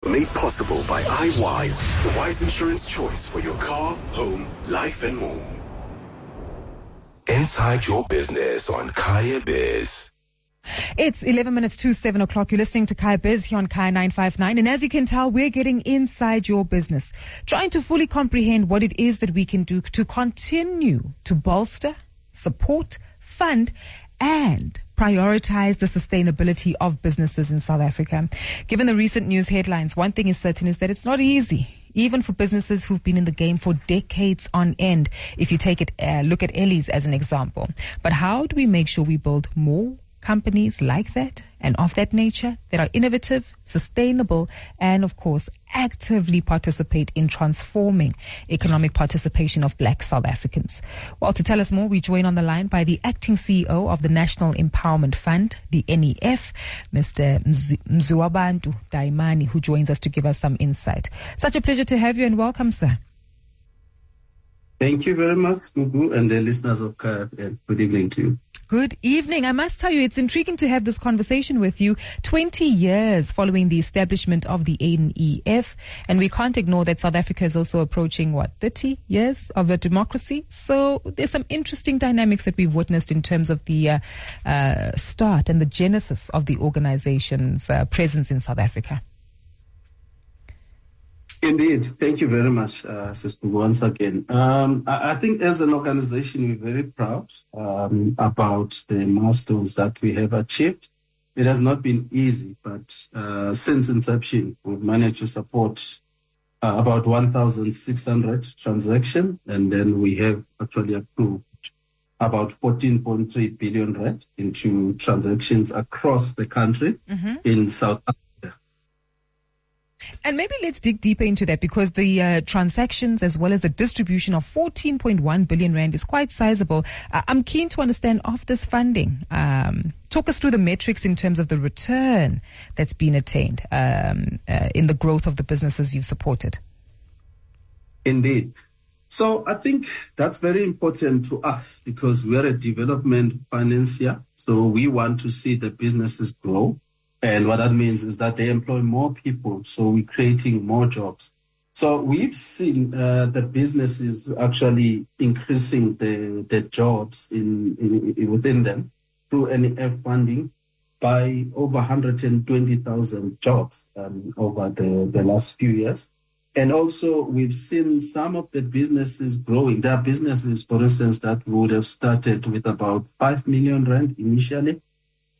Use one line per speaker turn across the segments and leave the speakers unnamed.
Made possible by iWise, the wise insurance choice for your car, home, life, and more. Inside your business on Kaya Biz.
It's 11 minutes to 7 o'clock. You're listening to Kaya Biz here on Kaya959. And as you can tell, we're getting inside your business, trying to fully comprehend what it is that we can do to continue to bolster, support, fund, and prioritize the sustainability of businesses in South Africa. Given the recent news headlines, one thing is certain is that it's not easy, even for businesses who've been in the game for decades on end. If you take it, look at Ellie's as an example. But how do we make sure we build more companies like that and of that nature that are innovative, sustainable, and of course actively participate in transforming economic participation of Black South Africans? Well, to tell us more, we join on the line by the acting CEO of the National Empowerment Fund, the NEF, Mr. Mziwabantu Dayimani, who joins us to give us some insight. Such a pleasure to have you, and welcome, sir.
Thank you very much, Gugu, and the listeners of Kaya. Good evening to you.
Good evening. I must tell you, it's intriguing to have this conversation with you 20 years following the establishment of the NEF. And we can't ignore that South Africa is also approaching, 30 years of a democracy. So there's some interesting dynamics that we've witnessed in terms of the start and the genesis of the organization's presence in South Africa.
Indeed. Thank you very much, Sister, once again. I think as an organization, we're very proud about the milestones that we have achieved. It has not been easy, but since inception, we've managed to support about 1,600 transactions, and then we have actually approved about 14.3 billion rand into transactions across the country in South Africa.
And maybe let's dig deeper into that, because the transactions as well as the distribution of 14.1 billion rand is quite sizable. I'm keen to understand of this funding. Talk us through the metrics in terms of the return that's been attained in the growth of the businesses you've supported.
Indeed. So I think that's very important to us because we're a development financier. So we want to see the businesses grow. And what that means is that they employ more people, so we're creating more jobs. So we've seen the businesses actually increasing the jobs within them through NEF funding by over 120,000 jobs over the last few years. And also we've seen some of the businesses growing. There are businesses, for instance, that would have started with about 5 million rand initially.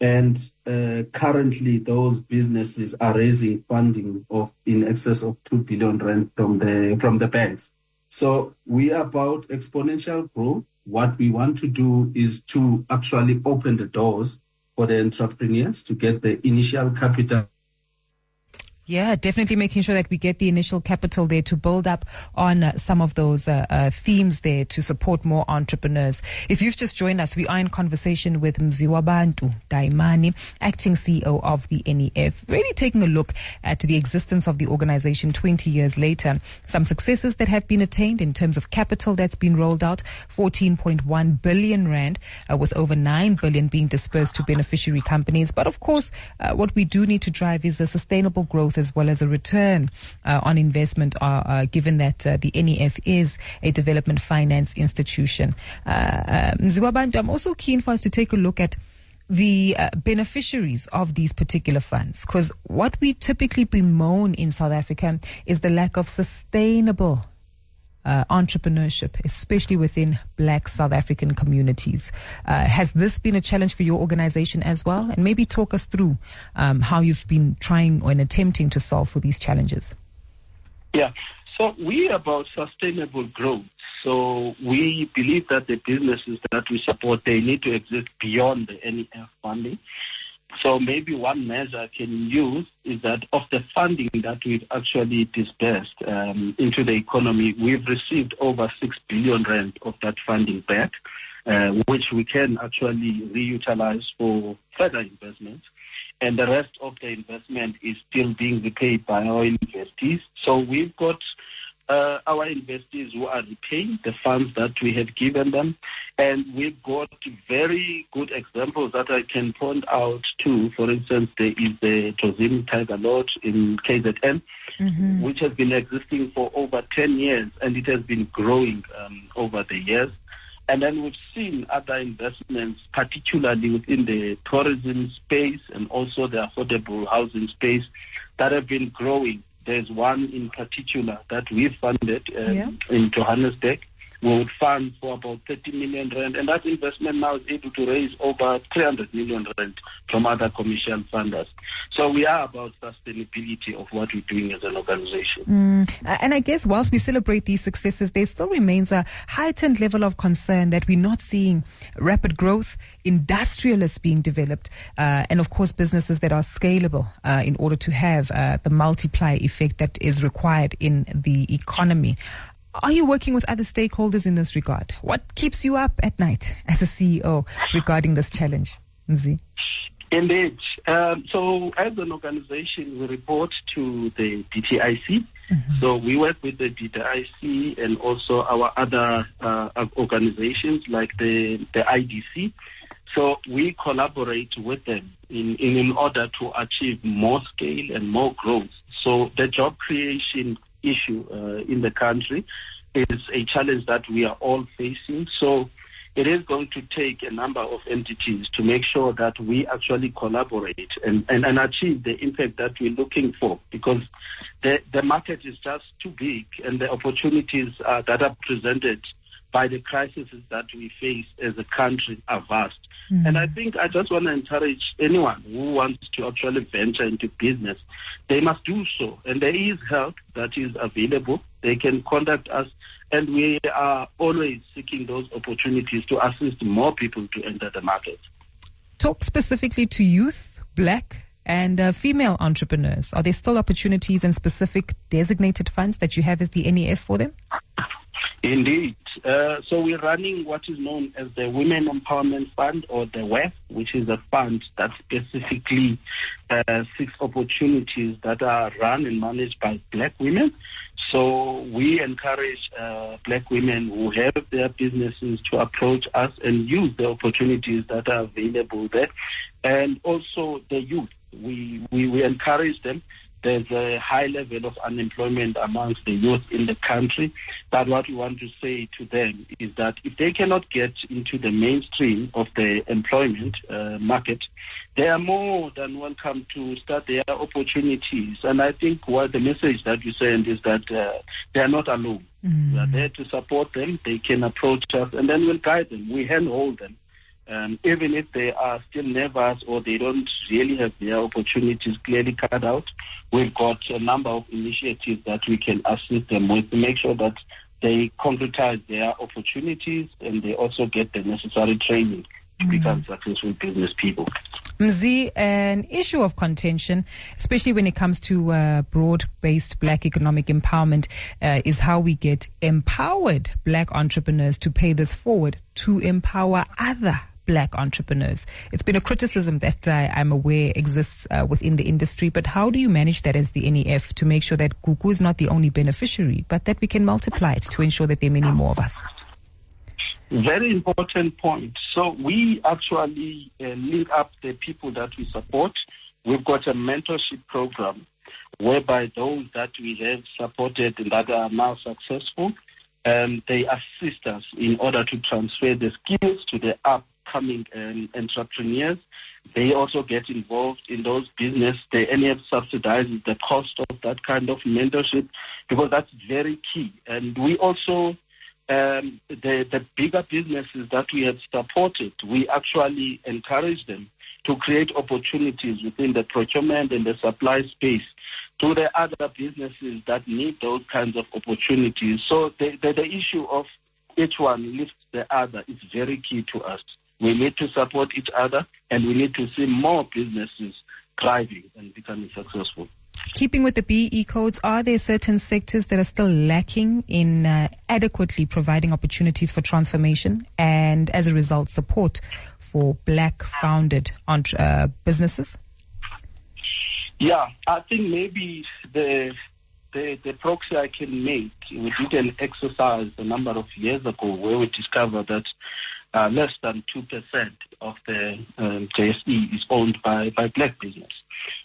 And currently, those businesses are raising funding of in excess of 2 billion rand from the banks. So we are about exponential growth. What we want to do is to actually open the doors for the entrepreneurs to get the initial capital.
Yeah, definitely making sure that we get the initial capital there to build up on some of those themes there to support more entrepreneurs. If you've just joined us, we are in conversation with Mziwabantu Dayimani, acting CEO of the NEF, really taking a look at the existence of the organization 20 years later, some successes that have been attained in terms of capital that's been rolled out, 14.1 billion rand, with over 9 billion being dispersed to beneficiary companies. But of course, what we do need to drive is a sustainable growth as well as a return on investment, given that the NEF is a development finance institution. Mziwabantu, I'm also keen for us to take a look at the beneficiaries of these particular funds, because what we typically bemoan in South Africa is the lack of sustainable entrepreneurship, especially within Black South African communities. Has this been a challenge for your organization as well? And maybe talk us through how you've been trying and attempting to solve for these challenges.
Yeah, so we are about sustainable growth. So we believe that the businesses that we support, they need to exist beyond the NEF funding. So maybe one measure I can use is that of the funding that we've actually disbursed into the economy, we've received over 6 billion rand of that funding back, which we can actually reutilize for further investments. And the rest of the investment is still being repaid by our investees. So we've got our investees who are repaying the funds that we have given them. And we've got very good examples that I can point out too. For instance, there is the Tozini Tiger Lodge in KZN, which has been existing for over 10 years, and it has been growing over the years. And then we've seen other investments, particularly within the tourism space and also the affordable housing space, that have been growing. There's one in particular that we funded in Johannesburg. We would fund for about 30 million rand, and that investment now is able to raise over 300 million rand from other commercial funders. So we are about sustainability of what we're doing as an organization.
And I guess whilst we celebrate these successes, there still remains a heightened level of concern that we're not seeing rapid growth, industrialists being developed, and of course businesses that are scalable in order to have the multiplier effect that is required in the economy. Are you working with other stakeholders in this regard? What keeps you up at night as a CEO regarding this challenge, Mzi?
Indeed. So as an organization, we report to the DTIC. So we work with the DTIC and also our other organizations like the IDC. So we collaborate with them in order to achieve more scale and more growth. So the job creation issue in the country is a challenge that we are all facing. So it is going to take a number of entities to make sure that we actually collaborate and achieve the impact that we're looking for, because the market is just too big, and the opportunities that are presented by the crises that we face as a country are vast. And I think I just want to encourage anyone who wants to actually venture into business, they must do so. And there is help that is available. They can contact us, and we are always seeking those opportunities to assist more people to enter the market.
Talk specifically to youth, black and female entrepreneurs. Are there still opportunities and specific designated funds that you have as the NEF for them?
Indeed. So we're running what is known as the Women Empowerment Fund, or the WEF, which is a fund that specifically seeks opportunities that are run and managed by black women. So we encourage black women who have their businesses to approach us and use the opportunities that are available there. And also the youth, we encourage them. There's a high level of unemployment amongst the youth in the country. But what we want to say to them is that if they cannot get into the mainstream of the employment market, they are more than welcome to start their opportunities. And I think what the message that we send is that they are not alone. We are there to support them. They can approach us, and then we'll guide them. We handhold them. Even if they are still nervous or they don't really have their opportunities clearly cut out, we've got a number of initiatives that we can assist them with to make sure that they concretize their opportunities and they also get the necessary training to become successful business people.
Mzi, an issue of contention, especially when it comes to broad-based black economic empowerment, is how we get empowered black entrepreneurs to pay this forward to empower other black entrepreneurs. It's been a criticism that I'm aware exists within the industry, but how do you manage that as the NEF to make sure that Gugu is not the only beneficiary, but that we can multiply it to ensure that there are many more of us?
Very important point. So we actually link up the people that we support. We've got a mentorship program whereby those that we have supported and that are now successful, they assist us in order to transfer the skills to the upcoming entrepreneurs. They also get involved in those business. The NEF subsidizes the cost of that kind of mentorship because that's very key. And we also the bigger businesses that we have supported, we actually encourage them to create opportunities within the procurement and the supply space to the other businesses that need those kinds of opportunities. So the issue of each one lifts the other is very key to us. We need to support each other, and we need to see more businesses thriving and becoming successful.
Keeping with the BE codes, are there certain sectors that are still lacking in adequately providing opportunities for transformation and, as a result, support for black-founded businesses?
Yeah, I think maybe the the proxy I can make, we did an exercise a number of years ago where we discovered that less than 2% of the JSE is owned by black business.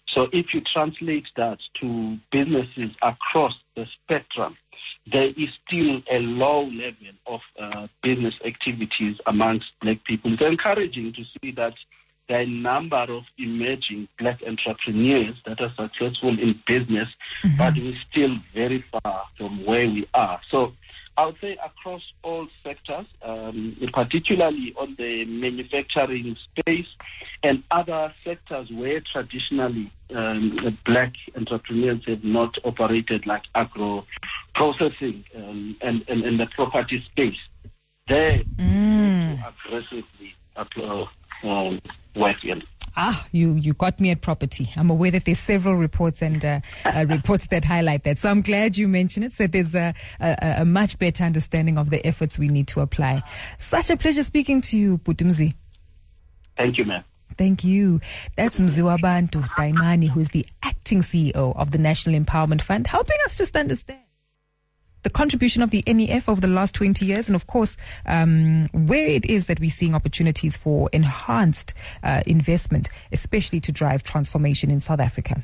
So if you translate that to businesses across the spectrum, there is still a low level of business activities amongst black people. It's encouraging to see that there are a number of emerging black entrepreneurs that are successful in business, but we're still very far from where we are. So I would say across all sectors, particularly on the manufacturing space and other sectors where traditionally black entrepreneurs have not operated, like agro processing and the property space, they aggressively work in.
You got me at property. I'm aware that there's several reports and reports that highlight that. So I'm glad you mentioned it. So there's a much better understanding of the efforts we need to apply. Such a pleasure speaking to you, Mzi.
Thank you, ma'am.
Thank you. That's Mziwabantu Dayimani, who is the acting CEO of the National Empowerment Fund, helping us just understand the contribution of the NEF over the last 20 years, and of course, where it is that we're seeing opportunities for enhanced investment, especially to drive transformation in South Africa.